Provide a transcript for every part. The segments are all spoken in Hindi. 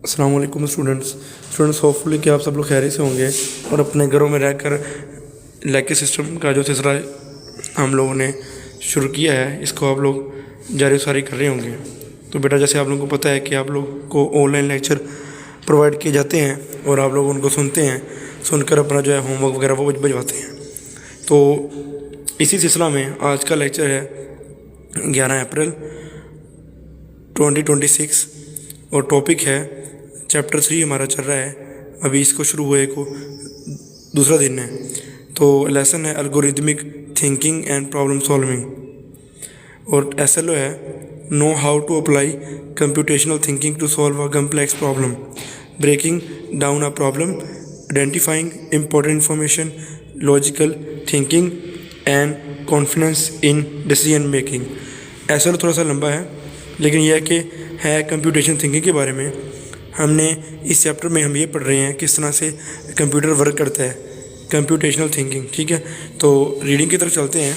अस्सलाम वालेकुम स्टूडेंट्स होपफुली कि आप सब लोग खैरियत से होंगे और अपने घरों में रहकर लैके सिस्टम का जो सिलसिला हम लोगों ने शुरू किया है इसको आप लोग जारी सारी कर रहे होंगे। तो बेटा, जैसे आप लोगों को पता है कि आप लोग को ऑनलाइन लेक्चर प्रोवाइड किए जाते हैं और आप लोग उनको सुनते हैं, सुनकर अपना जो है होमवर्क वगैरह वो भिजवाते हैं। तो इसी सिलसिला में आज का लेक्चर है 11 अप्रैल 2026 और टॉपिक है चैप्टर 3 हमारा चल रहा है, अभी इसको शुरू हुए को दूसरा दिन है। तो लेसन है algorithmic thinking and problem solving और SLO है know how to apply computational thinking to solve a complex problem, breaking down a problem, identifying important information, logical thinking and confidence in decision making. SLO थोड़ा सा लंबा है लेकिन यह कि है कंप्यूटेशन थिंकिंग के बारे में। हमने इस चैप्टर में हम ये पढ़ रहे हैं किस तरह से कंप्यूटर वर्क करता है, कंप्यूटेशनल थिंकिंग। ठीक है, तो रीडिंग की तरफ चलते हैं।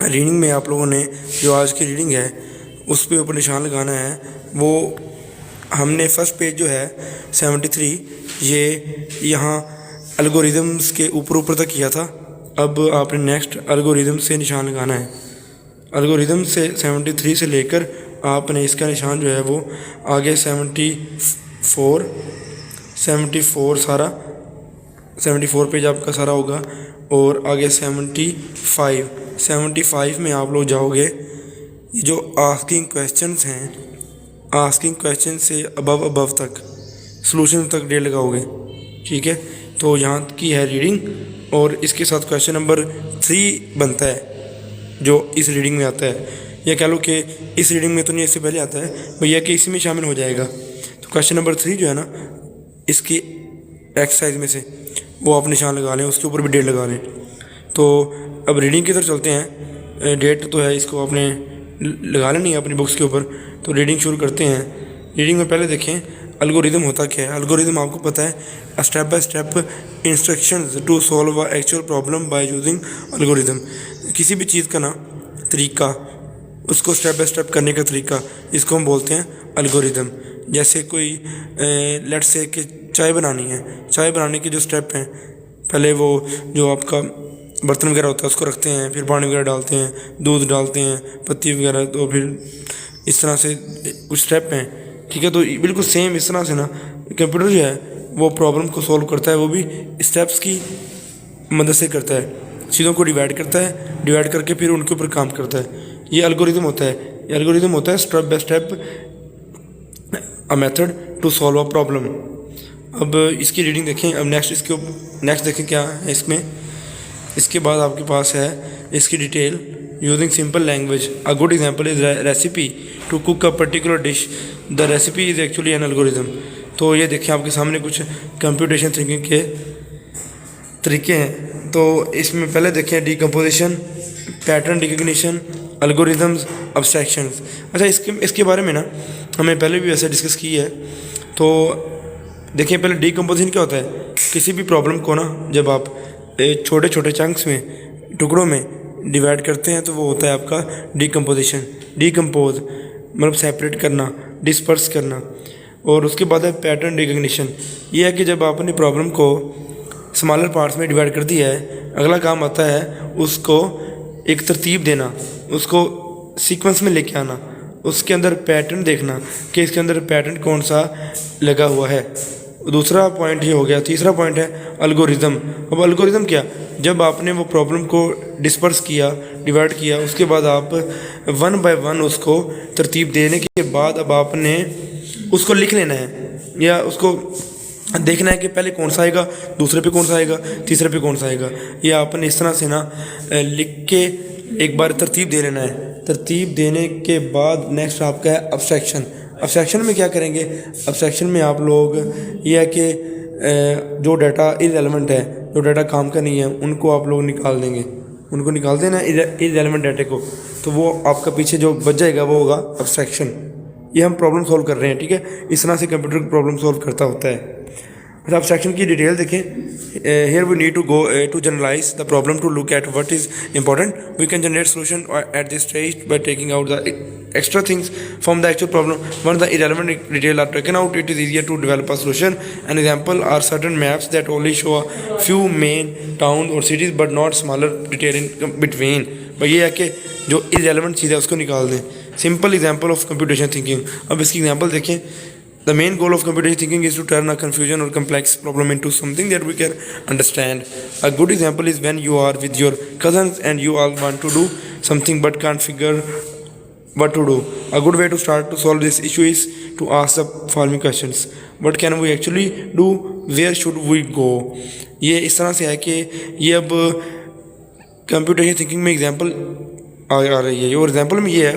रीडिंग में आप लोगों ने जो आज की रीडिंग है उस पे ऊपर निशान लगाना है। वो हमने फर्स्ट पेज जो है 73 ये यहाँ एल्गोरिदम्स के ऊपर तक किया था। अब आपने नेक्स्ट एल्गोरिदम से निशान लगाना है। एल्गोरिदम से 73 से लेकर आपने इसका निशान जो है वो आगे 74 सारा 74 पेज आपका सारा होगा और आगे 75 में आप लोग जाओगे। ये जो आस्किंग क्वेश्चंस हैं, आस्किंग क्वेश्चन से अबव तक सॉल्यूशन तक डेट लगाओगे। ठीक है, तो यहाँ की है रीडिंग और इसके साथ क्वेश्चन नंबर 3 बनता है जो इस रीडिंग में आता है। या कह लो कि इस रीडिंग में तो नहीं, इससे पहले आता है भैया कि इसी में शामिल हो जाएगा। तो क्वेश्चन नंबर 3 जो है ना इसकी एक्सरसाइज में से वो आप निशान लगा लें, उसके ऊपर भी डेट लगा लें। तो अब रीडिंग की तरफ चलते हैं। डेट तो है, इसको आपने लगा लेनी है अपनी बुक्स के ऊपर। तो रीडिंग शुरू करते हैं। रीडिंग में पहले देखें एल्गोरिदम होता क्या है। एल्गोरिदम आपको पता है step by step instructions to solve a actual problem by using algorithm. किसी भी चीज़ का ना तरीका, उसको स्टेप बाय स्टेप करने का तरीका, इसको हम बोलते हैं एल्गोरिदम। जैसे कोई लेट्स से कि चाय बनानी है, चाय बनाने के जो स्टेप हैं, पहले वो जो आपका बर्तन वगैरह होता है उसको रखते हैं, फिर पानी वगैरह डालते हैं, दूध डालते हैं, पत्ती वगैरह, तो फिर इस तरह से कुछ स्टेप हैं। ठीक है, तो बिल्कुल सेम इस तरह से ना कंप्यूटर जो है वो प्रॉब्लम को सॉल्व करता है, वो भी स्टेप्स की मदद से करता है। चीज़ों को डिवाइड करता है, डिवाइड करके फिर उनके ऊपर काम करता है। ये एल्गोरिदम होता है। एल्गोरिदम होता है step by step a method to solve a problem. अब इसकी रीडिंग देखें। अब नेक्स्ट देखें क्या है इसमें। इसके बाद आपके पास है इसकी detail using simple language. A good example is recipe to cook a particular dish, the recipe is actually an algorithm. तो ये देखें आपके सामने कुछ कंप्यूटेशन थिंकिंग के तरीके हैं। तो इसमें पहले देखें डिकम्पोजिशन, पैटर्न रिकग्निशन, एल्गोरिदम्स, अब्स्ट्रैक्शंस। अच्छा, इसके बारे में ना हमें पहले भी वैसे डिस्कस की है। तो देखिए पहले डिकम्पोजिशन क्या होता है। किसी भी प्रॉब्लम को ना जब आप छोटे छोटे चंक्स में, टुकड़ों में डिवाइड करते हैं तो वो होता है आपका डिकम्पोजिशन। डिकम्पोज मतलब सेपरेट करना, डिस्पर्स करना। और उसके बाद है पैटर्न रिकग्निशन। ये है कि जब आपने प्रॉब्लम को स्मॉलर पार्ट्स में डिवाइड कर दिया है, अगला काम आता है उसको एक तरतीब देना, उसको सीक्वेंस में लेके आना, उसके अंदर पैटर्न देखना कि इसके अंदर पैटर्न कौन सा लगा हुआ है। दूसरा पॉइंट ये हो गया। तीसरा पॉइंट है एल्गोरिदम। अब एल्गोरिदम क्या, जब आपने वो प्रॉब्लम को डिस्पर्स किया, डिवाइड किया, उसके बाद आप 1 बाय 1 उसको तरतीब देने के बाद अब आपने उसको लिख लेना है या उसको देखना है कि पहले कौन सा आएगा, दूसरे पे कौन सा आएगा, तीसरे पे कौन सा आएगा। ये आपने इस तरह से ना लिख के एक बार तरतीब दे लेना है। तरतीब देने के बाद नेक्स्ट आपका है अब्स्ट्रैक्शन। अब्स्ट्रैक्शन में क्या करेंगे, अब्स्ट्रैक्शन में आप लोग ये है कि जो डाटा इररेलेवेंट है, जो डाटा काम का नहीं है, उनको आप लोग निकाल देंगे, उनको निकाल देना इररेलेवेंट डाटे को। तो वो आपका पीछे जो बच जाएगा वो होगा अब्स्ट्रैक्शन। ये हम प्रॉब्लम सॉल्व कर रहे हैं। ठीक है, इस तरह से कंप्यूटर प्रॉब्लम सॉल्व करता होता है। बस आप सेक्शन की डिटेल देखें. Here we need to go to generalize the problem to look at what is important. We can generate solution at this stage by taking out the extra things from the actual problem. Once the irrelevant detail are taken out, it is easier to develop a solution. An example are certain maps that only show a few main towns or cities but not smaller detail in between. भाई ये है कि जो irrelevant चीज़ है उसको निकाल दें. Simple example of computation thinking. अब इसकी example देखें. The main goal of computation thinking is to turn a confusion or complex problem into something that we can understand. A good example is when you are with your cousins and you all want to do something but can't figure what to do. A good way to start to solve this issue is to ask the following questions. What can we actually do? Where should we go? ये इस तरह से है कि ये अब कंप्यूटेशन थिंकिंग में एग्जांपल आ रही है. और एग्जांपल में ये है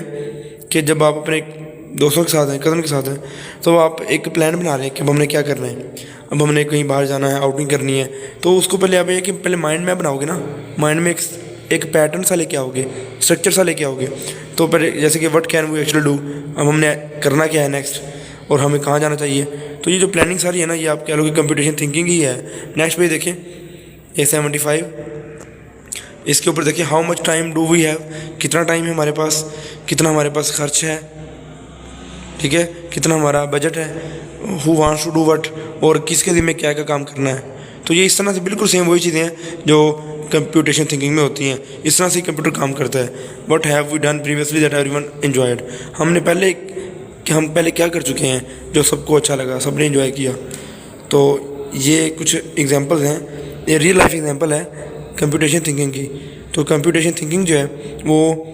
कि जब आप अपने दोस्तों के साथ हैं, कज़न के साथ हैं, तो आप एक प्लान बना रहे हैं कि अब हमने क्या करना है. अब हमने कहीं बाहर जाना है, आउटिंग करनी है, तो उसको पहले आप ये कि पहले माइंड में बनाओगे ना, माइंड में एक पैटर्न सा लेके आओगे, स्ट्रक्चर सा लेके आओगे. तो पहले जैसे कि what can we actually do, अब हमने करना क्या है नेक्स्ट और हमें कहाँ जाना चाहिए. तो ये जो प्लानिंग सारी है ना, ये आप कह लो कि कंप्यूटेशन थिंकिंग ही है. नेक्स्ट पेज देखें, ये 75. इसके ऊपर देखिए how much time do we have, कितना टाइम है हमारे पास, कितना हमारे पास खर्च है, ठीक है, कितना हमारा बजट है, who wants to do what, और किसके ज़िम्मे क्या क्या काम करना है. तो ये इस तरह से बिल्कुल सेम वही चीज़ें हैं जो कंप्यूटेशन थिंकिंग में होती हैं. इस तरह से कंप्यूटर काम करता है. What have we done previously that everyone enjoyed, हम पहले क्या कर चुके हैं जो सबको अच्छा लगा, सबने एंजॉय किया. तो ये कुछ एग्जांपल्स हैं, ये रियल लाइफ एग्जांपल है कंप्यूटेशन थिंकिंग की. तो कंप्यूटेशन थिंकिंग जो है वो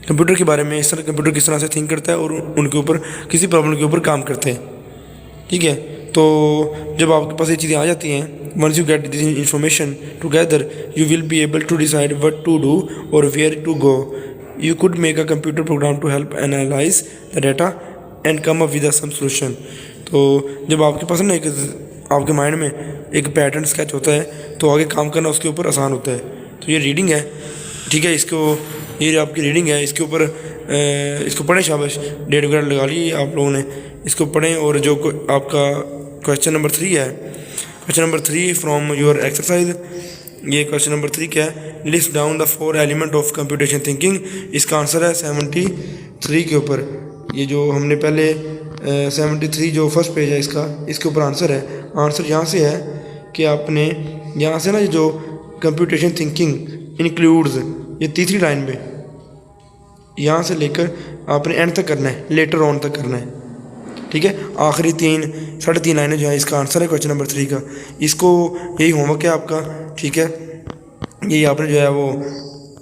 कंप्यूटर के बारे में, इस तरह कंप्यूटर किस तरह से थिंक करता है और उनके ऊपर किसी प्रॉब्लम के ऊपर काम करते हैं. ठीक है, तो जब आपके पास ये चीज़ें आ जाती हैं, once you get this information together, you will be able to decide what to do और where to go. You could make a computer program to help analyse the data and come up with some solution. तो जब आपके पास ना एक आपके माइंड में एक पैटर्न स्केच होता है, तो आगे काम करना उसके ऊपर आसान होता है. तो ये रीडिंग है, ठीक है, इसको ये आपकी रीडिंग है, इसके ऊपर इसको पढ़ें. शाबाश, डेट वगैरह लगा ली आप लोगों ने, इसको पढ़ें. और जो आपका क्वेश्चन नंबर 3 है, question number 3 from your exercise, ये क्वेश्चन नंबर 3 क्या है, list down the 4 element of computation thinking. इसका आंसर है 73 के ऊपर. ये जो हमने पहले 73 जो फर्स्ट पेज है इसके ऊपर आंसर है. आंसर यहाँ से है कि आपने यहाँ से ना जो कंप्यूटेशन थिंकिंग इंक्लूड्स, ये तीसरी लाइन में यहाँ से लेकर आपने एंड तक करना है, लेटर ऑन तक करना है. ठीक है, आखिरी 3-3.5 लाइनें जो है इसका आंसर है क्वेश्चन नंबर 3 का. इसको यही होमवर्क है आपका. ठीक है, यही आपने जो है वो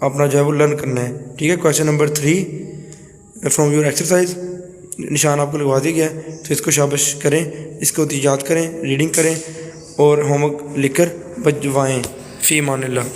अपना जो है वो लर्न करना है. ठीक है, question number 3 from your exercise, निशान आपको लगवा दिया गया है. तो इसको शाबाश करें, इसको याद करें, रीडिंग करें और होमवर्क लिखकर बजवाएँ. फ़ी अमानिल्लाह.